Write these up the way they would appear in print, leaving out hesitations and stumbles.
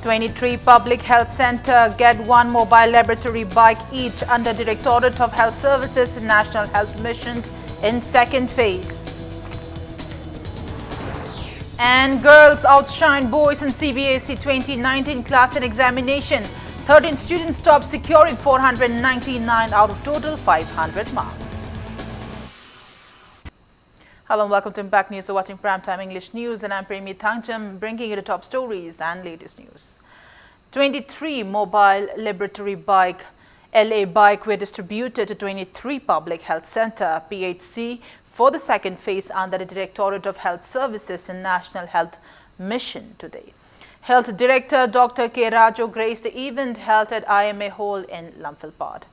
23 public health center get one mobile laboratory bike each under Directorate of Health Services National Health Mission in second phase. And girls outshine boys in CBSE 2019 class 10 examination. 13 students top securing 499 out of total 500 marks. Hello and welcome to Impact News. You're watching Primetime English News and I'm Premi Thangcham bringing you the top stories and latest news. 23 mobile laboratory bike LA bike were distributed to 23 public health center PHC for the second phase under the Directorate of Health Services and National Health Mission today. Health Director Dr. K. Raju graced the event held at IMA Hall in Lumphilpad.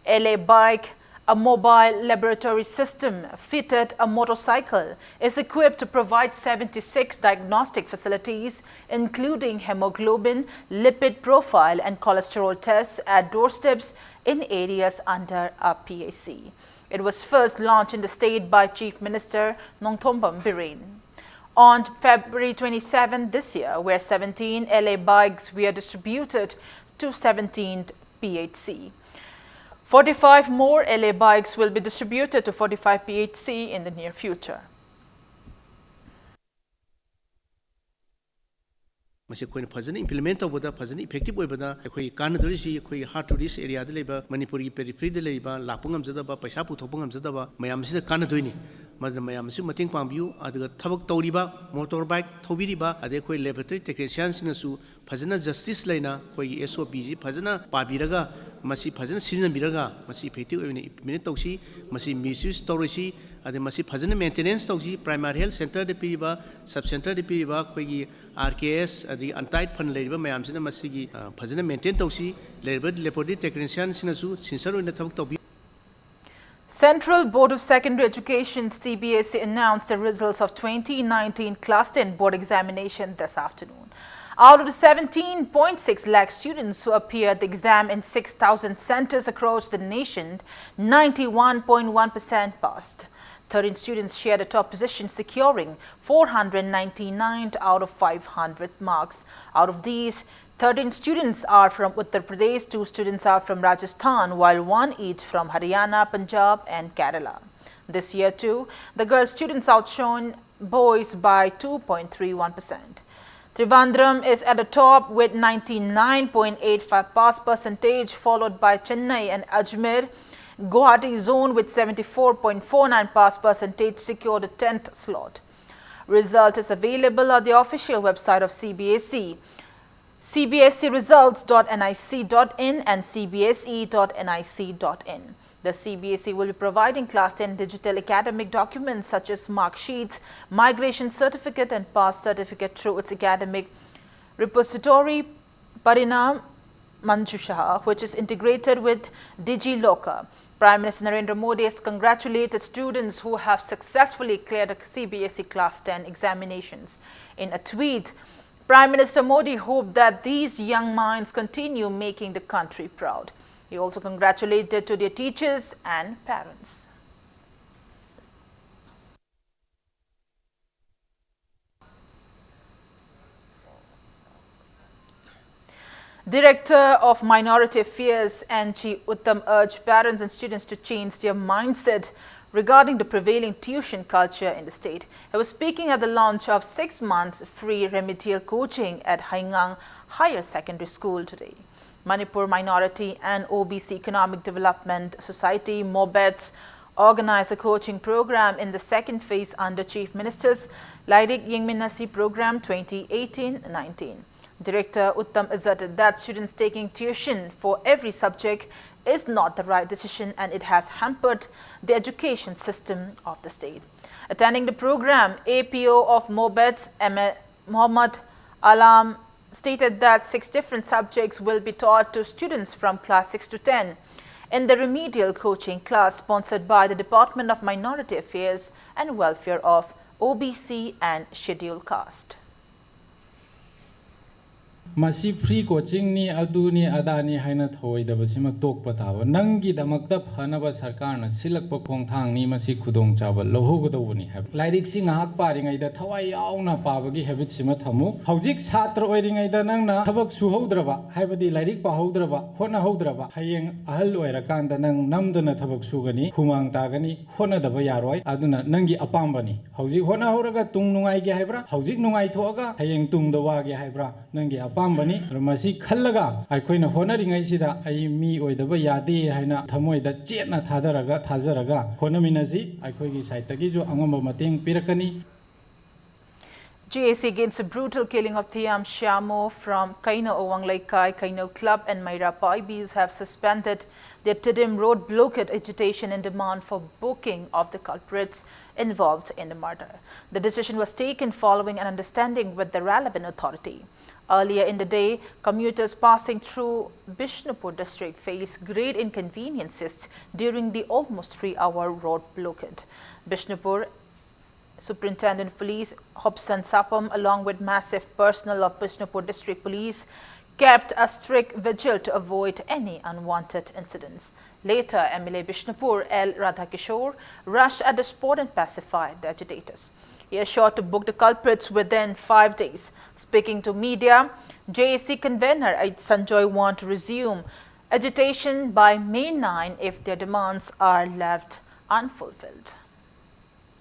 LA bike, a mobile laboratory system fitted a motorcycle, is equipped to provide 76 diagnostic facilities, including hemoglobin, lipid profile and cholesterol tests at doorsteps in areas under a PAC. It was first launched in the state by Chief Minister Nongthombam Biren on February 27 this year, where 17 LA bikes were distributed to 17 PHC. 45 more LA bikes will be distributed to 45 PHC in the near future. Masi koi na implement tawbada phajana effective oibada koi kanadorisi koi hard to reach area da leba Manipur gi periphery da leba lakpangam jadaba paisa puthopangam jadaba mayam sida kanadoini madna mayam si mating pangbiu adaga thabak tawriba motorbike thobiriba ade koi laboratory technicians nasu phajana justice laina koi SOP ji phajana pabiraga masi phajana sinabiraga masi effective oibani implement tawsi masi misuse tawrisi ade masi phajana maintenance tawsi primary health center de piriba sub center de piriba koi gi RKS adi untied fund leriba mayam sina masigi phajana maintain tawsi leriba laboratory technician sinasu sincere oina thabak tawbi. Central Board of Secondary Education CBSE announced the results of 2019 Class 10 board examination this afternoon. Out of the 17.6 lakh students who appeared the exam in 6,000 centers across the nation, 91.1% passed. 13 students shared the top position, securing 499 out of 500 marks. Out of these, 13 students are from Uttar Pradesh, 2 students are from Rajasthan, while 1 each from Haryana, Punjab and Kerala. This year too, the girl students outshone boys by 2.31%. Trivandrum is at the top with 99.85 pass percentage, followed by Chennai and Ajmer. Guwahati zone with 74.49 pass percentage secured the 10th slot. Result is available at the official website of CBSE, cbseresults.nic.in and cbse.nic.in. The CBSE will be providing Class 10 digital academic documents such as mark sheets, migration certificate and pass certificate through its academic repository Parinam Manjusha, which is integrated with DigiLocker. Prime Minister Narendra Modi has congratulated students who have successfully cleared the CBSE Class 10 examinations. In a tweet, Prime Minister Modi hoped that these young minds continue making the country proud. He also congratulated to their teachers and parents. Director of Minority Affairs N.G. Uttam urged parents and students to change their mindset regarding the prevailing tuition culture in the state. He was speaking at the launch of 6 months free remedial coaching at Haingang Higher Secondary School today. Manipur Minority and OBC Economic Development Society (MOBETS) organized a coaching program in the second phase under Chief Minister's Lairik Yingminasi Program 2018-19. Director Uttam asserted that students taking tuition for every subject is not the right decision and it has hampered the education system of the state. Attending the program, APO of MOBETS, Muhammad Alam, stated that 6 different subjects will be taught to students from class 6 to 10 in the remedial coaching class sponsored by the Department of Minority Affairs and Welfare of OBC and Scheduled Caste. Masi free coaching ni aduni adani haina thoi da basima tok patawa nangi da makta phana ba sarkar na silak pa khong thang ni masi khudong chawa loho go dawuni ha lairik sing hak pari ngai da thawai yauna pa ba gi habit sima thamu haujik satra oiring ngai da nang na thabak su hodraba haibadi lairik pa hodraba hona hodraba hayeng ahal oira kan da nang namdana thabak su gani humang ta gani hona da ba yaroi aduna nangi apambani haujik hona horaga tung nungai ge haibra haujik nungai thoga hayeng tung da wa ge haibra nangi apambani ramasi khallaga aikoina honaringai sida ai mi oidaba yade haina thamoida chetna thajaraga honaminasi aikoigi saitagi jo angamba mateng pirakani. GAC against a brutal killing of Thiam Shamo from Kaino Owanglaikai, Kaino Club and Maira Paibis have suspended their Tidim Road blockade agitation in demand for booking of the culprits involved in the murder. The decision was taken following an understanding with the relevant authority. Earlier in the day, commuters passing through Bishnupur district faced great inconveniences during the almost 3-hour road blockade. Bishnupur Superintendent of Police Hobson Sapam, along with massive personnel of Bishnupur District Police, kept a strict vigil to avoid any unwanted incidents. Later, MLA Bishnupur L. Radhakishore rushed at the spot and pacified the agitators. He assured to book the culprits within 5 days. Speaking to media, JAC convener Sanjoy want to resume agitation by May 9 if their demands are left unfulfilled.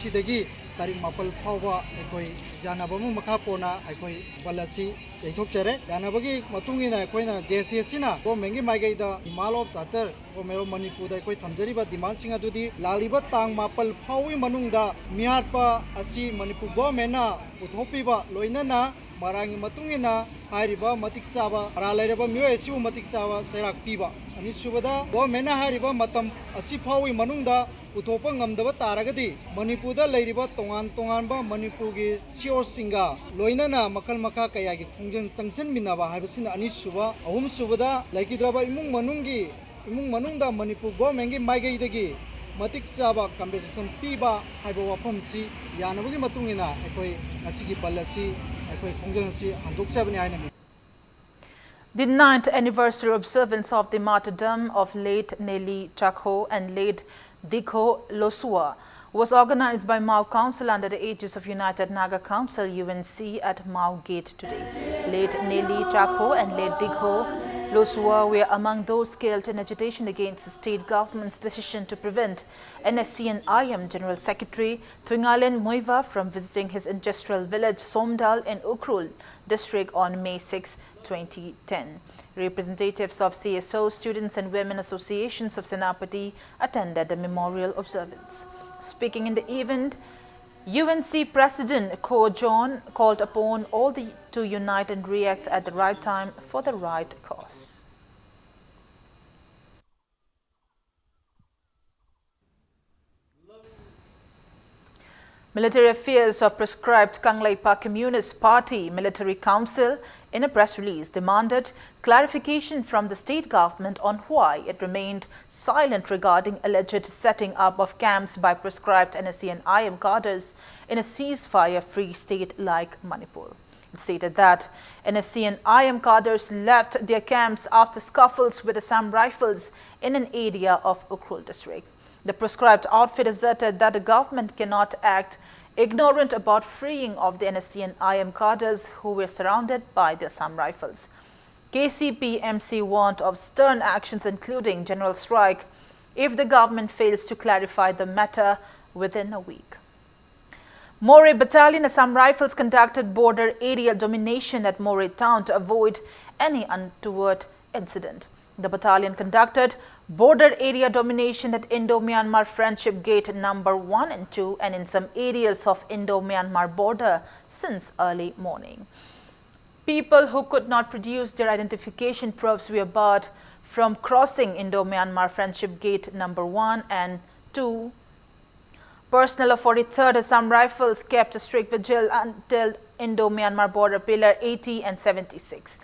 Sidagi tarik mapal phawa ekoi janabamu makha pona ekoi balasi eithokchare janabagi matungina ekoina JCC na go mengi maigai da himal of charter go mero Manipur da ekoi thamjari ba demand singa dudi laliba tang mapal phawi manungda miharpa asi Manipur government na uthopi ba loina na marangi matungina hairiba matik chaba ara lairaba myo esiu matik chaba chairak piba ani subada government na hairiba matam asi phawi manungda uthopa ngamdaba taragadi Manipur da lairiba tongan ba Manipur gi sior singa loina na makal makha kaya gi khungjang changchen minaba haibasina ani suba ahum subada laikidraba imung manungda Manipur government gi maigai dagi matik chaba compensation piba haiba wafam si yanabagi matungina ekoi asigi balasi ekoi khungjang si handok chabani haina. The 9th anniversary observance of the martyrdom of late Nelly Chakho and late Dikho Losua was organized by Mao Council under the aegis of United Naga Council UNC at Mao Gate today. Late Nelly Chakho and late Dikho Losua were among those killed in agitation against the state government's decision to prevent NSCN-IM General Secretary Thwingalen Muiva from visiting his ancestral village Somdal in Ukhrul district on May 6, 2010. Representatives of CSO, students and women associations of Senapati attended the memorial observance. Speaking in the event, UNC President Ko John called upon all to unite and react at the right time for the right cause. Military Affairs of Prescribed Kangleipa Communist Party Military Council in a press release demanded clarification from the state government on why it remained silent regarding alleged setting up of camps by proscribed NSCN-IM cadres in a ceasefire-free state like Manipur. It stated that NSCN-IM cadres left their camps after scuffles with Assam Rifles in an area of Ukhrul district. The proscribed outfit asserted that the government cannot act ignorant about freeing of the NSCN-IM cadres who were surrounded by the Assam Rifles. KCP-MC warned of stern actions including general strike if the government fails to clarify the matter within a week. Moray Battalion Assam Rifles conducted border area domination at Moray town to avoid any untoward incident. The battalion conducted border area domination at Indo-Myanmar Friendship Gate number 1 and 2 and in some areas of Indo-Myanmar border since early morning. People who could not produce their identification proofs were barred from crossing Indo-Myanmar Friendship Gate number 1 and 2. Personnel of 43rd Assam Rifles kept a strict vigil until Indo-Myanmar border pillar 80 and 76.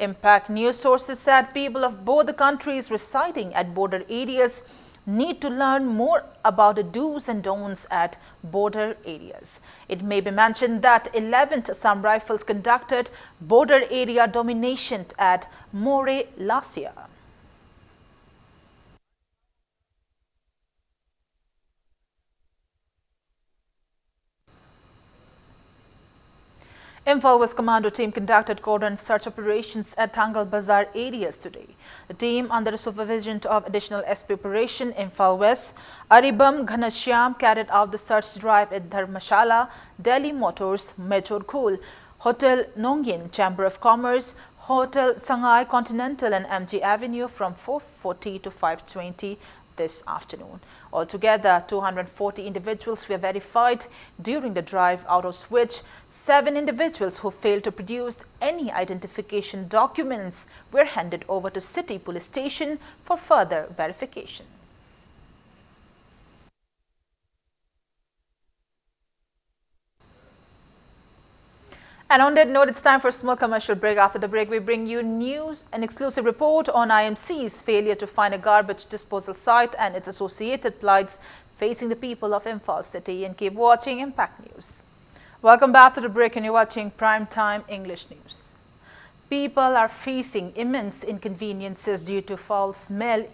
Impact news sources said people of both the countries residing at border areas need to learn more about the do's and don'ts at border areas. It may be mentioned that 11th Assam Rifles conducted border area domination at More last year. Imphal West Commando team conducted cordon search operations at Tangal Bazar areas today. The team, under the supervision of Additional SP Operation Imphal West, Aribam Ghanashyam, carried out the search drive at Dharmashala, Delhi Motors, Metro Cool, Hotel Nongyin, Chamber of Commerce, Hotel Sangai Continental and MG Avenue from 4:40 to 5:20 this afternoon. Altogether, 240 individuals were verified during the drive, out of which 7 individuals who failed to produce any identification documents were handed over to City Police Station for further verification. And on that note, it's time for a small commercial break. After the break, we bring you news, an exclusive report on IMC's failure to find a garbage disposal site and its associated plights facing the people of Imphal City. And keep watching Impact News. Welcome back to the break, and you're watching Primetime English News. People are facing immense inconveniences due to foul smell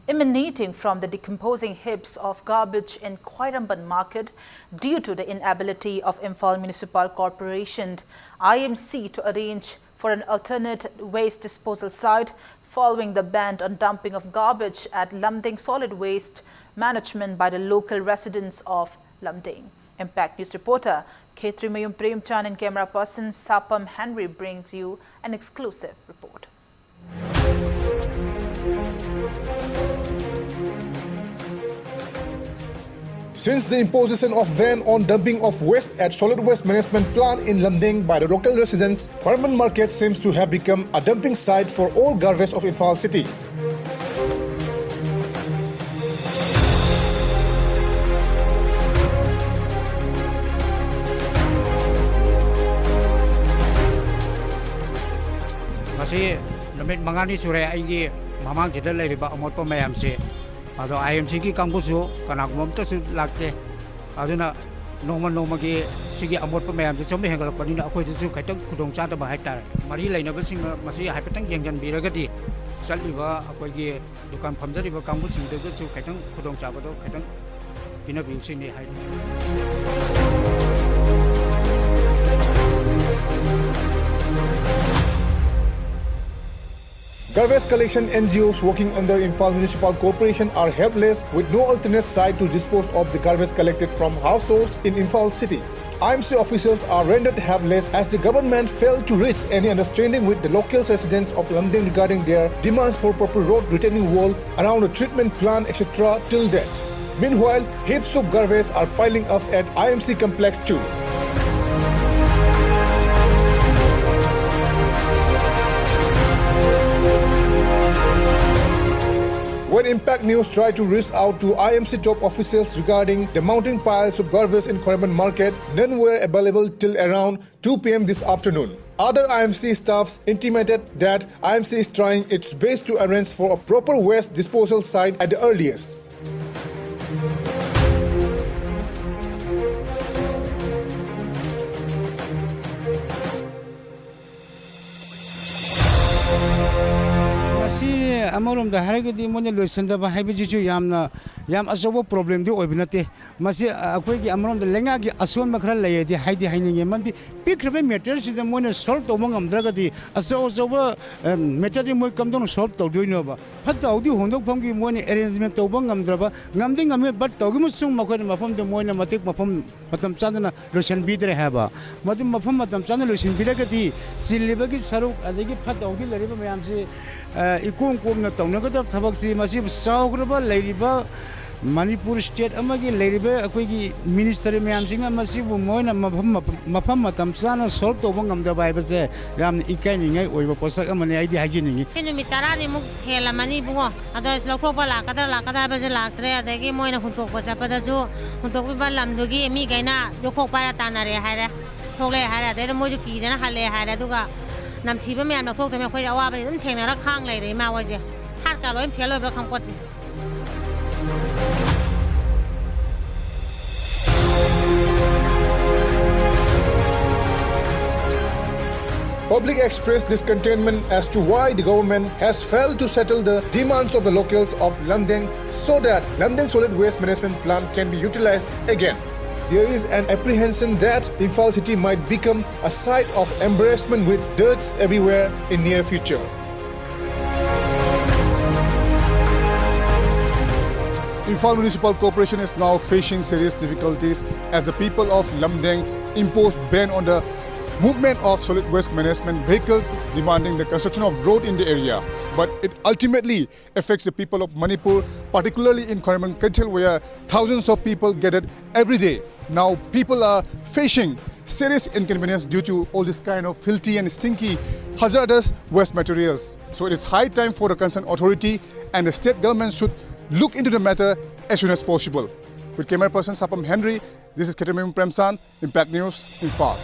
emanating from the decomposing heaps of garbage in Khairamban market due to the inability of Imphal Municipal Corporation IMC to arrange for an alternate waste disposal site following the ban on dumping of garbage at Lamding Solid Waste Management by the local residents of Lamding. Impact News reporter Khetri Mayum Premchan and camera person Sapam Henry brings you an exclusive report. Since the imposition of ban on dumping of waste at solid waste management plant in Lamding by the local residents, Khairamban market seems to have become a dumping site for all garbage of Imphal city. Masi lamit mangani sure aigi mamang jeda leiriba amotpo mayamse ado IMC ki kangbusu kanagmom to su lakte aduna noma gi sigi amotpo mayamse sombe hengal panina akoi su khaitang khudong cha ta ba haitare mari leinaba sing masi haipatang yengjan biragadi salliba akoi gi dukan phamjariba kangbusin de su khaitang khudong cha ba do khaitang bina biusi ne hai. Garbage collection NGOs working under Imphal Municipal Corporation are helpless with no alternate site to dispose of the garbage collected from households in Imphal city. IMC officials are rendered helpless as the government failed to reach any understanding with the local residents of Lamding regarding their demands for proper road retaining wall around the treatment plant, etc. till date. Meanwhile, heaps of garbage are piling up at IMC complex too. When Impact News tried to reach out to IMC top officials regarding the mounting piles of garbage in Khairamban market, none were available till around 2 p.m. this afternoon. Other IMC staffs intimated that IMC is trying its best to arrange for a proper waste disposal site at the earliest. Amarom da haragadi mona loisanda ba haibiji yam asobo problem di oibnate masi akoi gi amarom da lenga gi ason makra layedi haidi haininge manbi pikrebe matter sida mona solve to mongam dragadi asobo matter di moi kamdon solve to doino ba phatta audi hondok phamgi mona arrangement to bangam draba ngamdi ngame but to gi musung makoi mafam de mona matik mafam patam chandana lotion bidre haba madu mafam matam chandana lotion bidagadi silibagi saruk adagi phatta audi lariba mayamsi ikung kumna tawnagadab thabaksi masi saugraba leiriba Manipur state amagi leiriba akoigi ministry mayamsinga masi bu moina mafam matam sana solve to bangam da bai base yam ikaini ngai oiba posak amani aidi hajini numi tarani muk hela mani bungo ada slokho bala kada base laktre adagi moina huntok pa chapada jo huntok ba lamdugi mi gaina jokhok para tanare haira thole haira de moju ki dena hale haira duga nam thiba me an thok me khoi awa ba dum thengna ra khang lai re ma waje har ka loi phelo ba khang pot Public expressed discontentment as to why the government has failed to settle the demands of the locals of Lamdeng so that Lamdeng solid waste management plant can be utilized again. There is an apprehension that Imphal city might become a site of embarrassment with dirts everywhere in near future. Imphal Municipal Corporation is now facing serious difficulties as the people of Lamdeng imposed ban on the movement of solid waste management vehicles, demanding the construction of road in the area. But it ultimately affects the people of Manipur, particularly in Koreman Kethil, where thousands of people gathered every day. Now people are facing serious inconvenience due to all this kind of filthy and stinky hazardous waste materials. So it is high time for the concerned authority and the state government should look into the matter as soon as possible. With camera person Sapam Henry, this is Ketamim Premsan, Impact News, Imphal.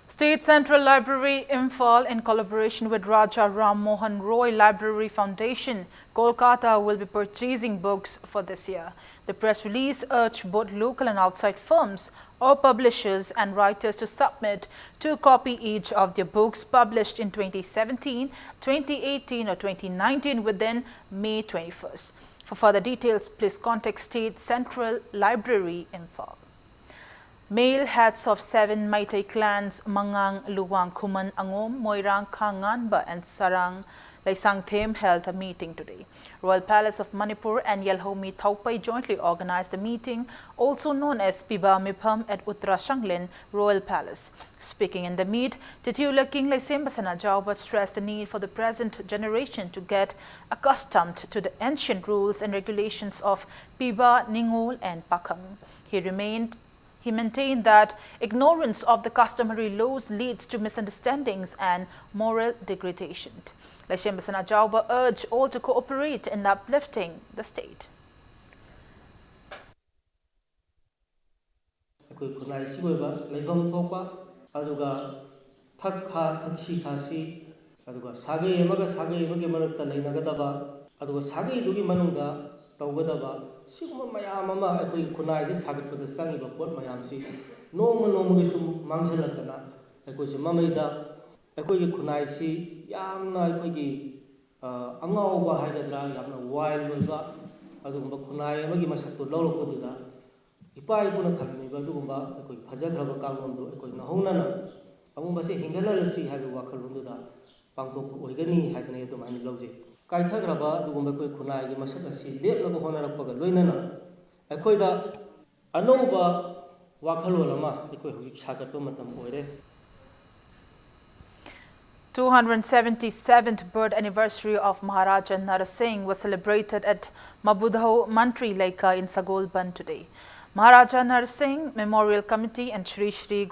State Central Library, Imphal, in collaboration with Raja Ram Mohan Roy Library Foundation, Kolkata, will be purchasing books for this year. The press release urged both local and outside firms or publishers and writers to submit 2 copies each of their books published in 2017, 2018 or 2019 within May 21st. For further details, please contact State Central Library, Imphal. Male heads of 7 Meitei clans, Mangang, Luwang, Kuman, Angom, Moirang, Kanganba and Sarang Laisangthem held a meeting today. Royal Palace of Manipur and Yelhomi Thaupai jointly organized the meeting, also known as Piba Mipham at Uttara Shanglin Royal Palace. Speaking in the meet, titular King Laisembasana Jaubat stressed the need for the present generation to get accustomed to the ancient rules and regulations of Piba, Ningol and Pakang. He maintained that ignorance of the customary laws leads to misunderstandings and moral degradation. Laishembasana Jauba urged all to cooperate in uplifting the state. Taugadaba siguma mayam ama ekoi khunai se sagatpada sangiba pot mayam si noma ge sum mangsalatana ekoi se mamaida ekoi ge khunai si yamna ekoi ge angauba haigadra yamna wild oiba adugumba khunai ama gi masakto lawlokpoduda ipai puna thalmiba adugumba ekoi phajagraba kangomdo ekoi nahounana amumba se hingalalasi haiba wakhalunduda pangtok oigani haidane edomani lawje Kaithagraba, the Gumbako Kunai, Masakasi, Lepa Honarapaga, Luinana, Akoida, Anoba, Wakalolama, the Shakatomatam Ore. 277th birth anniversary of Maharaja Nara Singh was celebrated at Mabudho Mantri Leka in Sagolban today. Maharaja Nara Singh Memorial Committee and Shri Shri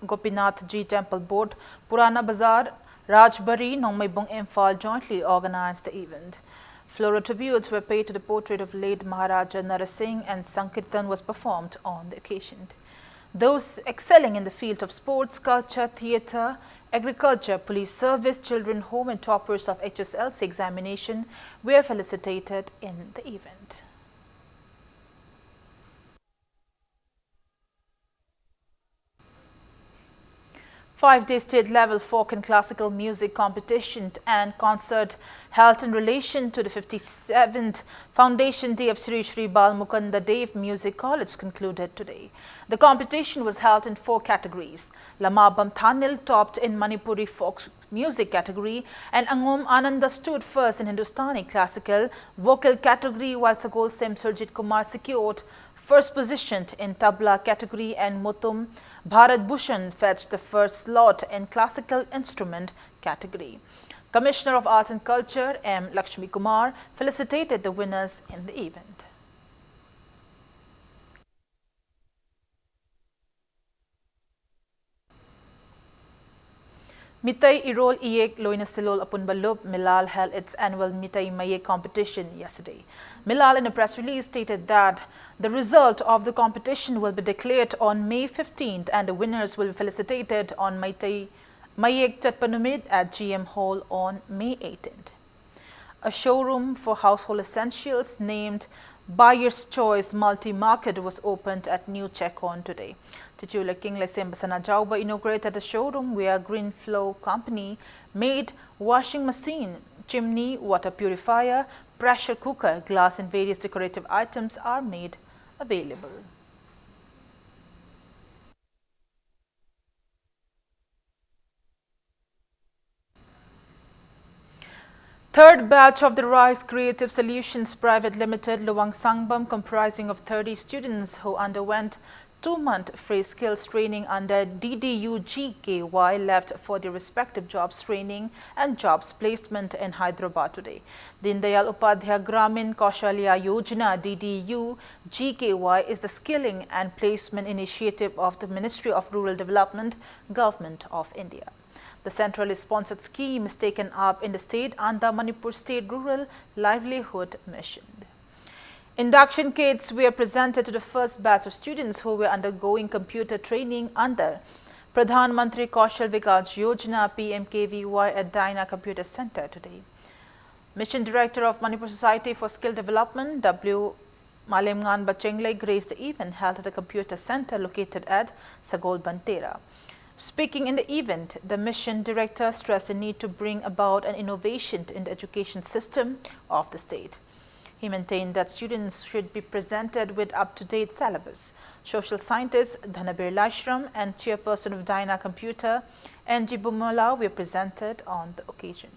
Gopinath Ji Temple Board, Purana Bazar, Rajbari, Nongmaibong Imphal jointly organized the event. Floral tributes were paid to the portrait of late Maharaja Nara Singh and Sankirtan was performed on the occasion. Those excelling in the field of sports, culture, theatre, agriculture, police service, children home and toppers of HSLC examination were felicitated in the event. 5-day state-level folk and classical music competition and concert held in relation to the 57th Foundation Day of Sri Sri Bal Mukunda Dev Music College concluded today. The competition was held in 4 categories. Lama Bam Thanil topped in Manipuri folk music category and Angom Ananda stood first in Hindustani classical vocal category, while Sagol Sem Surjit Kumar secured first position in tabla category and Mutum Bharat Bhushan fetched the first slot in classical instrument category. Commissioner of Arts and Culture M. Lakshmi Kumar felicitated the winners in the event. Mitai Irol Iek Loinasilol Apunbalub Milal held its annual Mitai Maye competition yesterday. Milal in a press release stated that the result of the competition will be declared on May 15th and the winners will be felicitated on Mitai Mayek Chatpanumid at GM Hall on May 18th. A showroom for household essentials named Buyer's Choice Multi-Market was opened at New Chekon today. Titular King Lesembasana Jauba inaugurated a showroom where Green Flow Company made washing machine, chimney, water purifier, pressure cooker, glass and various decorative items are made available. Third batch of the Rise Creative Solutions Private Limited Luang Sangbam, comprising of 30 students who underwent 2-month free skills training under DDU GKY, left for their respective jobs training and jobs placement in Hyderabad today. Deen Dayal Upadhyaya Gramin Kaushalya Yojana DDU GKY is the skilling and placement initiative of the Ministry of Rural Development, Government of India. The centrally sponsored scheme is taken up in the state under Manipur State Rural Livelihood Mission. Induction kits were presented to the first batch of students who were undergoing computer training under Pradhan Mantri Kaushal Vikas Yojana PMKVY at Dyna Computer Center today. Mission Director of Manipur Society for Skill Development, W. Malemngan Bachengle, graced the event held at a computer center located at Sagol Bantera. Speaking in the event, the mission director stressed the need to bring about an innovation in the education system of the state. He maintained that students should be presented with up-to-date syllabus. Social scientist Dhanabir Lashram and chairperson of Dyna Computer, N.G. Bumala, were presented on the occasion.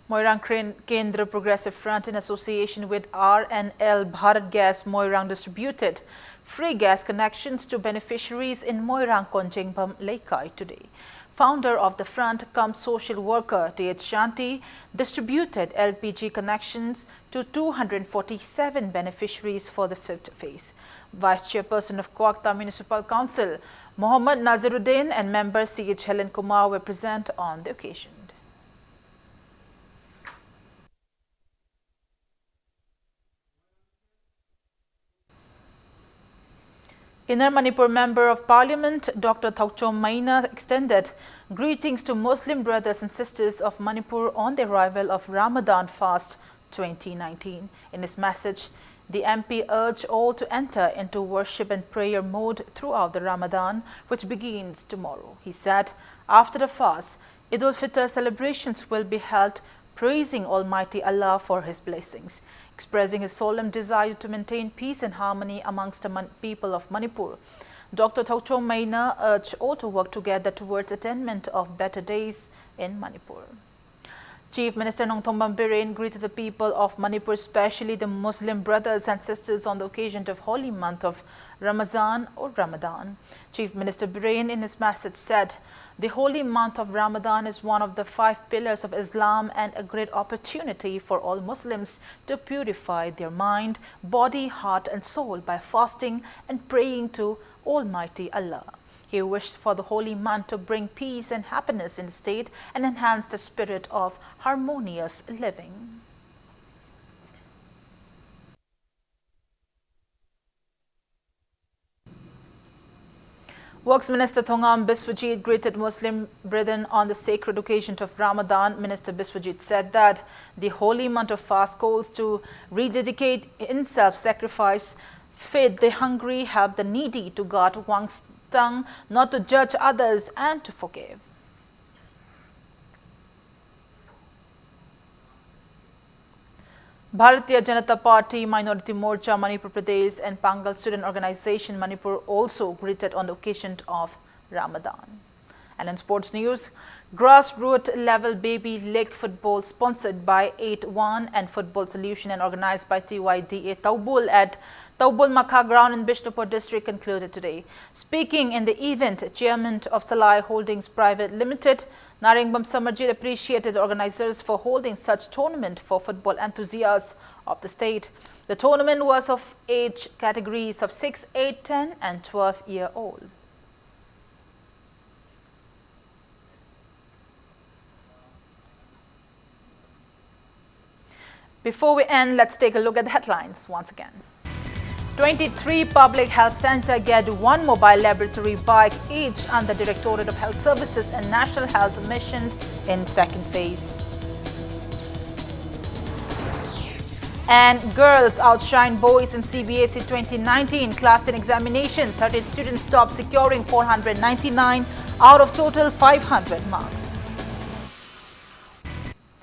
Moirang Kendra Progressive Front, in association with RNL Bharat Gas Moirang, distributed free gas connections to beneficiaries in Moirang Konjengbam Laikai today. Founder of the front cum social worker T.H. Shanti distributed LPG connections to 247 beneficiaries for the 5th phase. Vice Chairperson of Kuakta Municipal Council Mohammad Naziruddin and member C.H. Helen Kumar were present on the occasion. Inner Manipur Member of Parliament Dr. Thokchom Maina extended greetings to Muslim brothers and sisters of Manipur on the arrival of Ramadan Fast 2019. In his message, the MP urged all to enter into worship and prayer mode throughout the Ramadan, which begins tomorrow. He said, after the fast, Eid al-Fitr celebrations will be held, praising Almighty Allah for His blessings. Expressing his solemn desire to maintain peace and harmony amongst the people of Manipur, Dr. Thokchom Maina urged all to work together towards attainment of better days in Manipur. Chief Minister Nongthombam Biren greeted the people of Manipur, especially the Muslim brothers and sisters, on the occasion of holy month of Ramazan or Ramadan. Chief Minister Biren in his message said, the holy month of Ramadan is one of the 5 pillars of Islam and a great opportunity for all Muslims to purify their mind, body, heart and soul by fasting and praying to Almighty Allah. He wished for the holy month to bring peace and happiness in the state and enhance the spirit of harmonious living. Works Minister Thongam Biswajit greeted Muslim brethren on the sacred occasion of Ramadan. Minister Biswajit said that the holy month of fast calls to rededicate in self-sacrifice, feed the hungry, help the needy, to guard one's tongue, not to judge others, and to forgive. Bharatiya Janata Party, Minority Morcha, Manipur Pradesh and Pangal Student Organization Manipur also greeted on the occasion of Ramadan. And in sports news, grassroots level baby league football sponsored by 8-1 and Football Solution and organized by TYDA Taubul at Taubul Makha Ground in Bishnupur district concluded today. Speaking in the event, Chairman of Salai Holdings Private Limited, Naringbam Samarjit, appreciated the organizers for holding such tournament for football enthusiasts of the state. The tournament was of age categories of 6, 8, 10 and 12-year-old. Before we end, let's take a look at the headlines once again. 23 public health centers get one mobile laboratory bike each under Directorate of Health Services and National Health Mission in second phase. And girls outshine boys in CBSE 2019 Class 10 examination. 13 students topped, securing 499 out of total 500 marks.